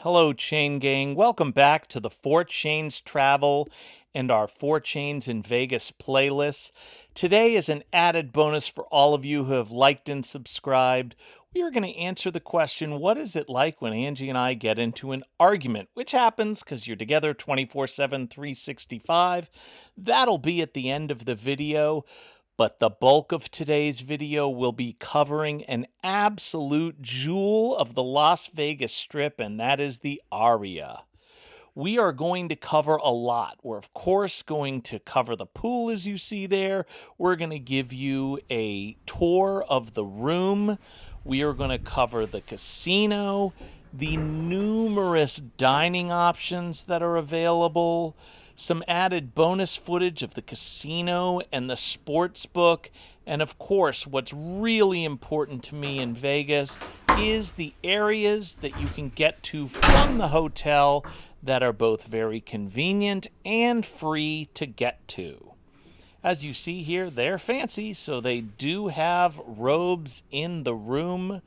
Hello, Chain Gang. Welcome back to the Four Chains Travel and our Four Chains in Vegas playlist. Today is an added bonus for all of you who have liked and subscribed. We are going to answer the question, what is it like when Angie and I get into an argument? Which happens because you're together 24/7, 365. That'll be at the end of the video. But the bulk of today's video will be covering an absolute jewel of the Las Vegas Strip, and that is the Aria. We are going to cover a lot. We're, of course, going to cover the pool as you see there. We're going to give you a tour of the room. We are going to cover the casino, the numerous dining options that are available, some added bonus footage of the casino and the Sportsbook, and of course, what's really important to me in Vegas is the areas that you can get to from the hotel that are both very convenient and free to get to. As you see here, they're fancy, so they do have robes in the room.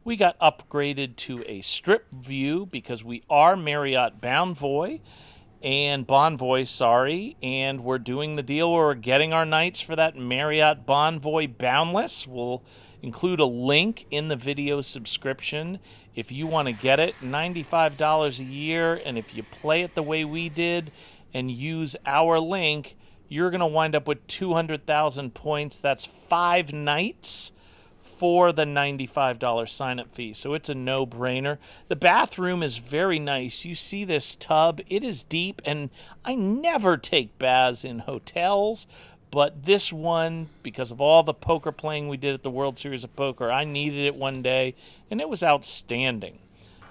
We got upgraded to a strip view because we are Marriott Bonvoy, and we're doing the deal where we're getting our nights for that Marriott Bonvoy Boundless. We'll include a link in the video subscription if you want to get it. $95 a year, and if you play it the way we did and use our link, you're going to wind up with 200,000 points. That's 5 nights for the $95 sign-up fee, so it's a no-brainer. The bathroom is very nice. You see this tub. It is deep, and I never take baths in hotels, but this one, because of all the poker playing we did at the World Series of Poker, I needed it one day, and it was outstanding.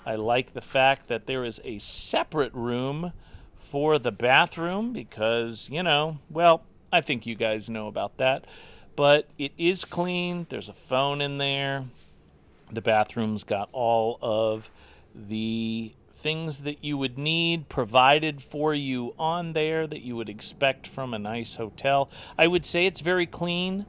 I like the fact that there is a separate room for the bathroom because, I think you guys know about that. But it is clean. There's a phone in there. The bathroom's got all of the things that you would need provided for you on there that you would expect from a nice hotel. I would say it's very clean.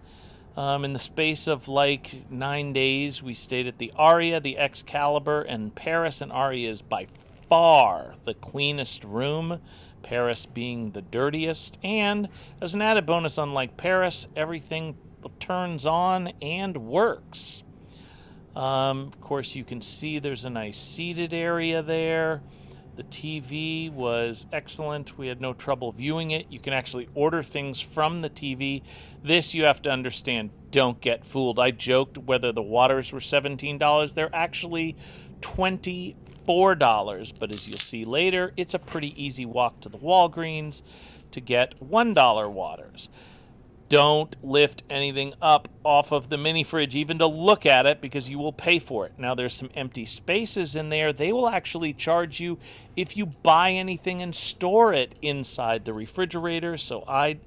In the space of like 9 days, we stayed at the Aria, the Excalibur, and Paris, and Aria is by far the cleanest room, Paris being the dirtiest. And as an added bonus, unlike Paris, everything turns on and works. Of course, you can see there's a nice seated area there. The TV was excellent. We had no trouble viewing it. You can actually order things from the TV. This, you have to understand, don't get fooled. I joked whether the waters were $17. They're actually $24, but as you'll see later, it's a pretty easy walk to the Walgreens to get $1 waters. Don't lift anything up off of the mini fridge, even to look at it, because you will pay for it. Now, there's some empty spaces in there. They will actually charge you if you buy anything and store it inside the refrigerator. So I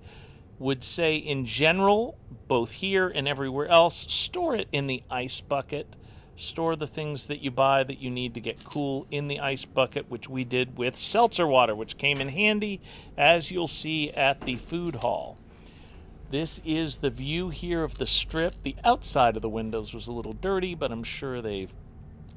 would say, in general, both here and everywhere else, store it in the ice bucket. Store the things that you buy that you need to get cool in the ice bucket, which we did with seltzer water, which came in handy, as you'll see at the food hall. This is the view here of the Strip. The outside of the windows was a little dirty, but I'm sure they've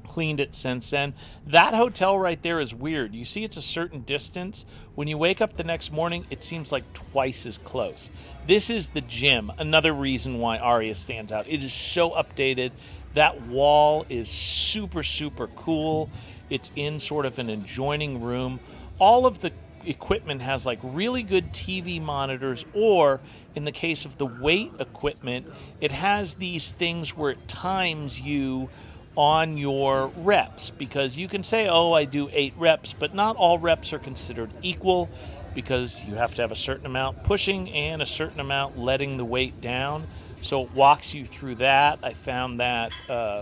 cleaned it since then. That hotel right there is weird. You see it's a certain distance. When you wake up the next morning, it seems like twice as close. This is the gym, another reason why Aria stands out. It is so updated. That wall is super, super cool. It's in sort of an adjoining room. All of the equipment has like really good TV monitors, or in the case of the weight equipment, it has these things where it times you on your reps, because you can say, oh, I do 8 reps, but not all reps are considered equal, because you have to have a certain amount pushing and a certain amount letting the weight down. So it walks you through that. I found that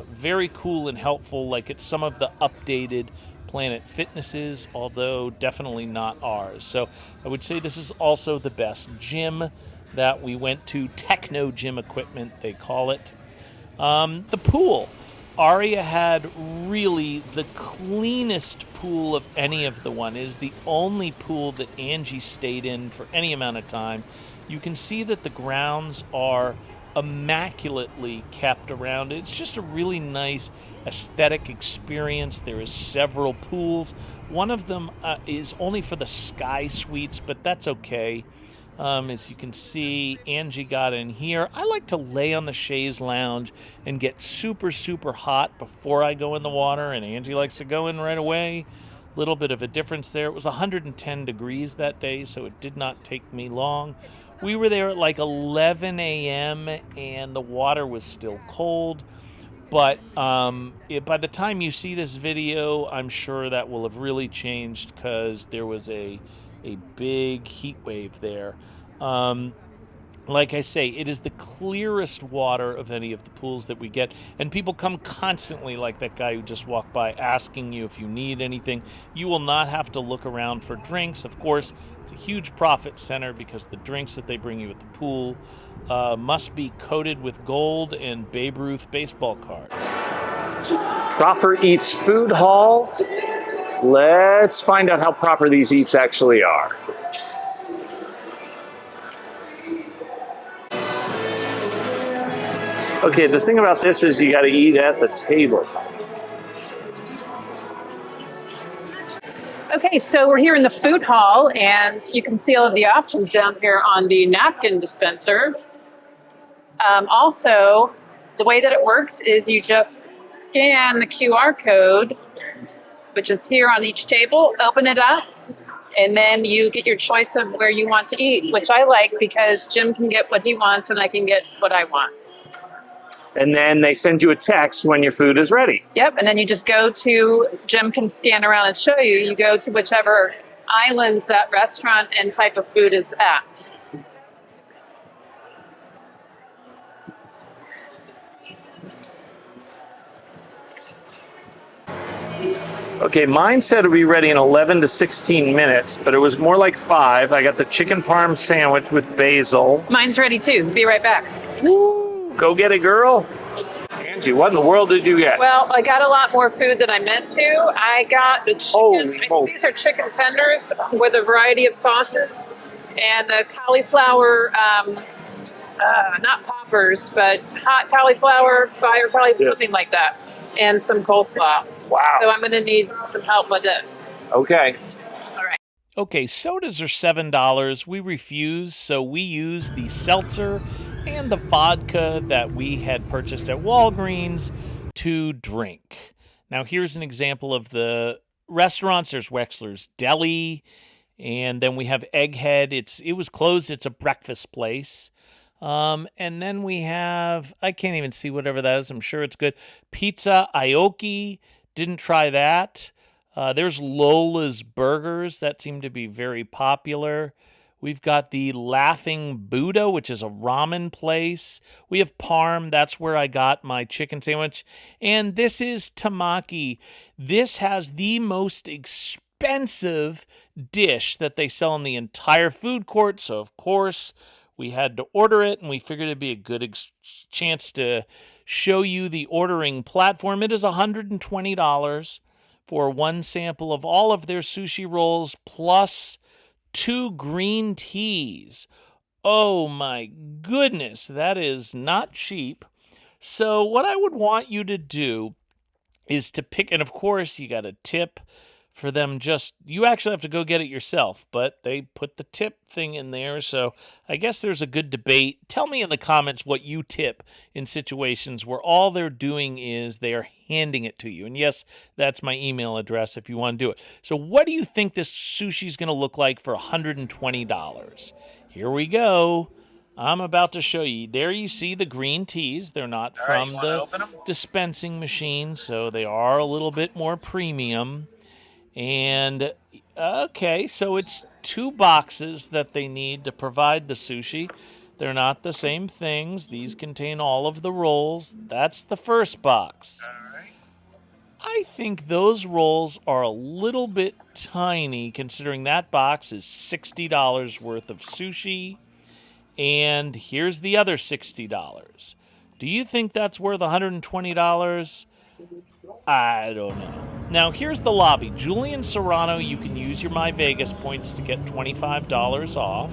very cool and helpful, like it's some of the updated Planet Fitnesses, although definitely not ours. So I would say this is also the best gym that we went to. Techno gym equipment, they call it. The pool. Aria had really the cleanest pool of any of the one. It is the only pool that Angie stayed in for any amount of time. You can see that the grounds are immaculately kept around. It's just a really nice aesthetic experience. There is several pools. One of them is only for the Sky Suites, but that's okay. As you can see, Angie got in here. I like to lay on the chaise lounge and get super, super hot before I go in the water, and Angie likes to go in right away. Little bit of a difference there. It was 110 degrees that day, so it did not take me long. We were there at like 11 a.m., and the water was still cold. But by the time you see this video, I'm sure that will have really changed because there was a big heat wave there. Like I say, it is the clearest water of any of the pools that we get. And people come constantly, like that guy who just walked by, asking you if you need anything. You will not have to look around for drinks. Of course, it's a huge profit center because the drinks that they bring you at the pool must be coated with gold and Babe Ruth baseball cards. Proper Eats Food Hall. Let's find out how proper these eats actually are. Okay, the thing about this is you got to eat at the table. Okay, so we're here in the food hall, and you can see all of the options down here on the napkin dispenser. Also, the way that it works is you just scan the QR code, which is here on each table, open it up, and then you get your choice of where you want to eat, which I like because Jim can get what he wants and I can get what I want. And then they send you a text when your food is ready. Yep, and then you just go to, Jim can scan around and show you, you go to whichever island that restaurant and type of food is at. Okay, mine said it would be ready in 11 to 16 minutes, but it was more like 5. I got the chicken parm sandwich with basil. Mine's ready too. Be right back. Woo, go get it, girl. Angie, what in the world did you get? Well, I got a lot more food than I meant to. I got the chicken. I think these are chicken tenders with a variety of sauces, and the cauliflower, not poppers, but hot cauliflower, fire cauliflower, something like that, and some coleslaw. Wow. So I'm going to need some help with this. Okay. All right. Okay, sodas are $7. We refuse, so we use the seltzer and the vodka that we had purchased at Walgreens to drink. Now, here's an example of the restaurants. There's Wexler's Deli, and then we have Egghead. It was closed. It's a breakfast place. And then we have, I can't even see whatever that is. I'm sure it's good. Pizza Aoki. Didn't try that. There's Lola's Burgers. That seemed to be very popular. We've got the Laughing Buddha, which is a ramen place. We have Parm. That's where I got my chicken sandwich. And this is Tamaki. This has the most expensive dish that they sell in the entire food court. So, of course, we had to order it, and we figured it'd be a good chance to show you the ordering platform. It is $120 for one sample of all of their sushi rolls, plus 2 green teas. Oh my goodness, that is not cheap. So what I would want you to do is to pick, and of course you got a tip for them. You actually have to go get it yourself, but they put the tip thing in there, so I guess there's a good debate. Tell me in the comments what you tip in situations where all they're doing is they are handing it to you. And yes, that's my email address if you want to do it. So what do you think this sushi is going to look like for $120? Here we go. I'm about to show you. There you see the green teas. They're not from the dispensing machine, so they are a little bit more premium. And, okay, so it's 2 boxes that they need to provide the sushi. They're not the same things. These contain all of the rolls. That's the first box. All right. I think those rolls are a little bit tiny, considering that box is $60 worth of sushi. And here's the other $60. Do you think that's worth $120? I don't know. Now, here's the lobby. Julian Serrano, you can use your My Vegas points to get $25 off.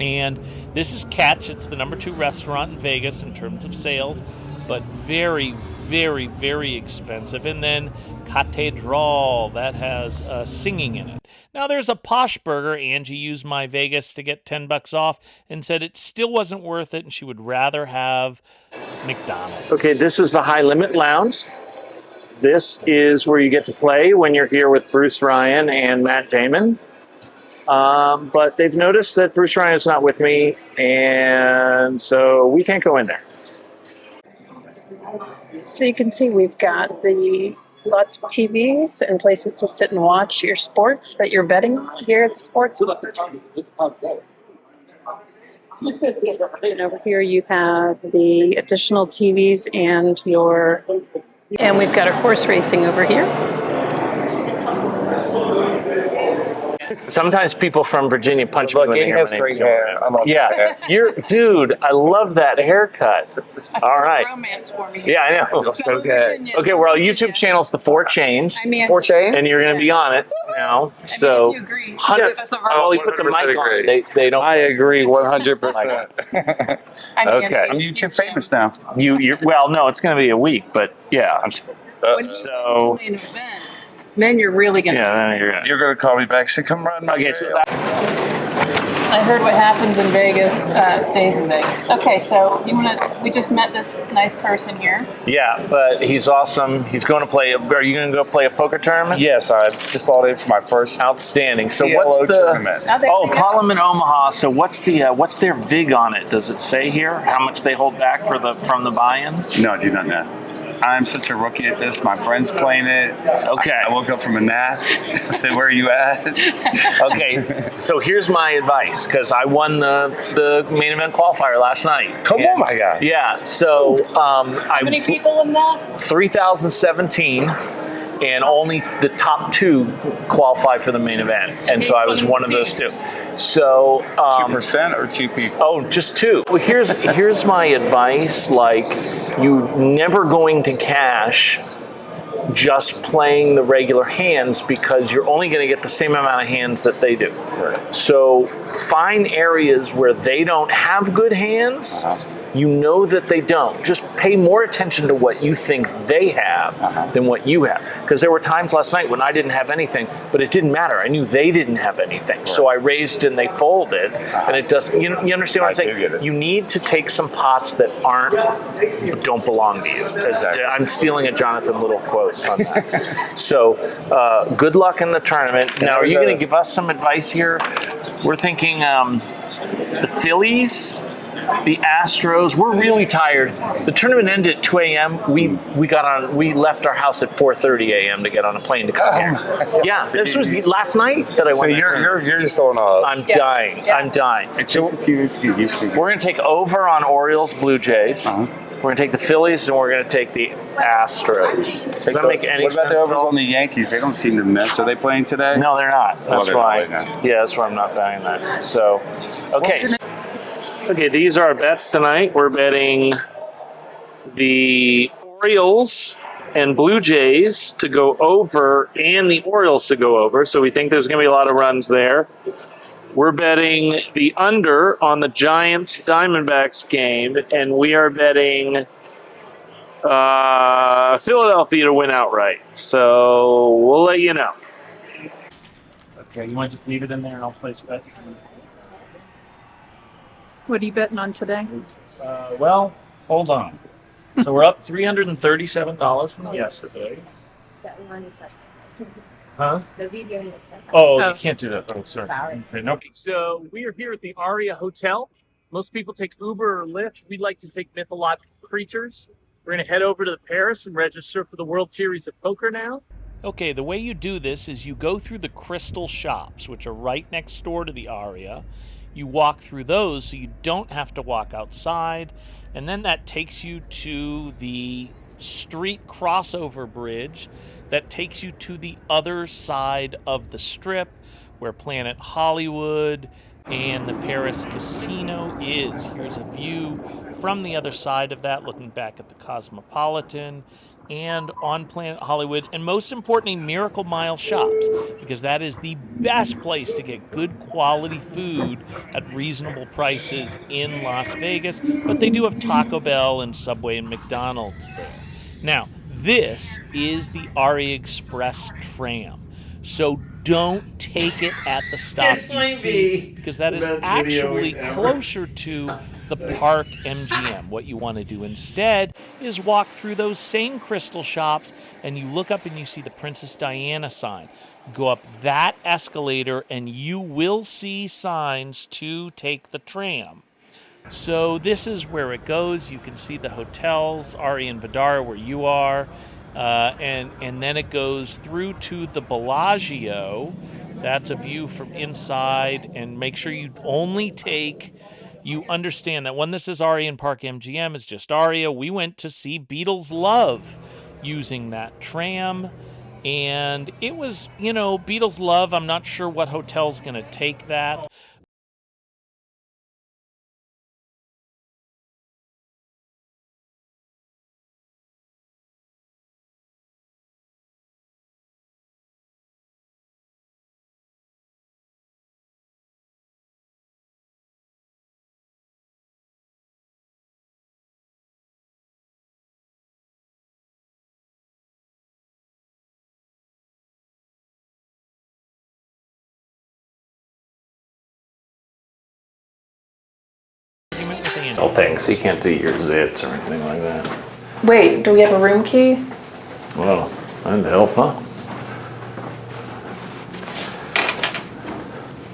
And this is Catch. It's the number 2 restaurant in Vegas in terms of sales, but very, very, very expensive. And then Catedral, that has singing in it. Now there's a Posh Burger. Angie used My Vegas to get $10 off and said it still wasn't worth it and she would rather have McDonald's. Okay, this is the High Limit Lounge. This is where you get to play when you're here with Bruce Ryan and Matt Damon. But they've noticed that Bruce Ryan is not with me, and so we can't go in there. So you can see we've got the lots of TVs and places to sit and watch your sports that you're betting on here at the Sportsbook. And over here you have the additional TVs and we've got our horse racing over here. Sometimes people from Virginia punch me Look, when they he hear has my great name. hair. I'm Yeah, dude, I love that haircut. All right. Romance for me. Yeah, I know. so good. Okay, well, our YouTube channel's The Four Chains, I mean, 4 chains? and you're going to be on it now. if you agree, Hundreds. give us a Oh, you put the 100% mic on. agree. They don't. I agree 100%. Okay. I'm YouTube famous now. You well, no, it's going to be a week, but yeah. So then you're really gonna. yeah, you're good. You're going to call me back. Say, come run my Okay, so trail. I heard what happens in Vegas stays in Vegas. Okay, so we just met this nice person here. Yeah, but he's awesome. He's going to play. Are you going to go play a poker tournament? Yes, I just bought in for my first Outstanding. So PLO what's the? tournament. Oh, call them in Omaha. So what's their vig on it? Does it say here how much they hold back from the buy-in? No, I do not know. I'm such a rookie at this. My friend's playing it. Okay. I woke up from a nap. I said, where are you at? Okay, so here's my advice because I won the main event qualifier last night. Come on, my guy. Yeah, so How many people in that? 3,017, and only the top 2 qualify for the main event, and so I was one of those 2. So 2% or 2 people? oh, just 2. Well, here's my advice. Like, you never going to cash just playing the regular hands because you're only going to get the same amount of hands that they do. Right. So find areas where they don't have good hands. You know that they don't. Just pay more attention to what you think they have than what you have. Because there were times last night when I didn't have anything, but it didn't matter. I knew they didn't have anything. Right. So I raised and they folded. And it doesn't, you understand what I'm saying? You need to take some pots that don't belong to you. Exactly. I'm stealing a Jonathan Little quote on that. So good luck in the tournament. Now, are you going to give us some advice here? We're thinking the Phillies, the Astros. We're really tired. The tournament ended at 2 a.m. We left our house at 4:30 a.m. to get on a plane to come here. Yeah, this was last night that I went. So you're just on I'm dying. I'm dying. It takes a few years to get used to. We're going to take over on Orioles, Blue Jays. We're going to take the Phillies, and we're going to take the Astros. Does that make any sense? What about the overs on the Yankees? They don't seem to miss. Are they playing today? No, they're not. That's they're why. not. Yeah, that's why I'm not buying that. So, okay. Okay, these are our bets tonight. We're betting the Orioles and Blue Jays to go over and the Orioles to go over. So we think there's going to be a lot of runs there. We're betting the under on the Giants-Diamondbacks game, and we are betting Philadelphia to win outright. So we'll let you know. Okay, you want to just leave it in there and I'll place bets? What are you betting on today? Well, hold on. So we're up $337 from yesterday. That one is like, Huh? the video is like. Oh, you can't do that. Oh, sorry. Sorry. Okay, nope. So we are here at the Aria Hotel. Most people take Uber or Lyft. We like to take mythological creatures. We're going to head over to the Paris and register for the World Series of Poker now. Okay, the way you do this is you go through the Crystal shops, which are right next door to the Aria. You walk through those so you don't have to walk outside, and then that takes you to the street crossover bridge that takes you to the other side of the strip where Planet Hollywood and the Paris Casino is. Here's a view from the other side of that, looking back at the Cosmopolitan. and on Planet Hollywood, and most importantly, Miracle Mile Shops, because that is the best place to get good quality food at reasonable prices in Las Vegas. But they do have Taco Bell and Subway and McDonald's there. Now, this is the Aria Express tram. So don't take it at the stop you see, because that is actually closer to the Park MGM. What you want to do instead is walk through those same crystal shops, and you look up and you see the Princess Diana sign. Go up that escalator and you will see signs to take the tram. So this is where it goes. You can see the hotels, Aria and Vidara, where you are, and then it goes through to the Bellagio. That's a view from inside, and make sure you only take. You understand that when this is Aria and Park MGM, it's just Aria. We went to see Beatles Love using that tram, and it was, Beatles Love. I'm not sure what hotel's going to take that. Oh, things. You can't see your zits or anything like that. Wait, do we have a room key? Well, that'd help, huh?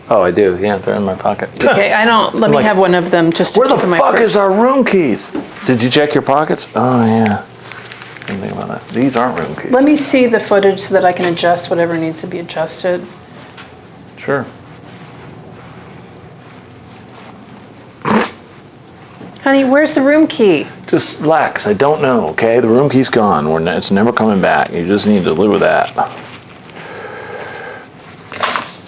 Oh, I do. Yeah, they're in my pocket. Okay, let me have one of them just to Where the keep in my fuck purse. is our room keys? Did you check your pockets? Oh, yeah. Didn't think about that. These aren't room keys. Let me see the footage so that I can adjust whatever needs to be adjusted. Sure. Honey, where's the room key? Just relax. I don't know, okay? The room key's gone. It's never coming back. You just need to live with that.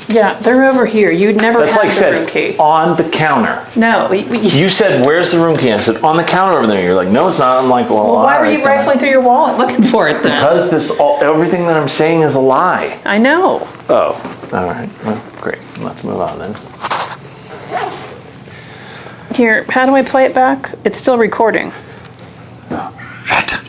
Yeah, they're over here. You'd never That's have like the room said, key. on the counter. No. You said, where's the room key? I said, on the counter over there. You're like, no, it's not. I'm like, well, Why all were right, you then. rifling through your wallet looking for it then? Because everything that I'm saying is a lie. I know. Oh, all right. Well, great. Let's move on then. Here, how do I play it back? It's still recording. Shit.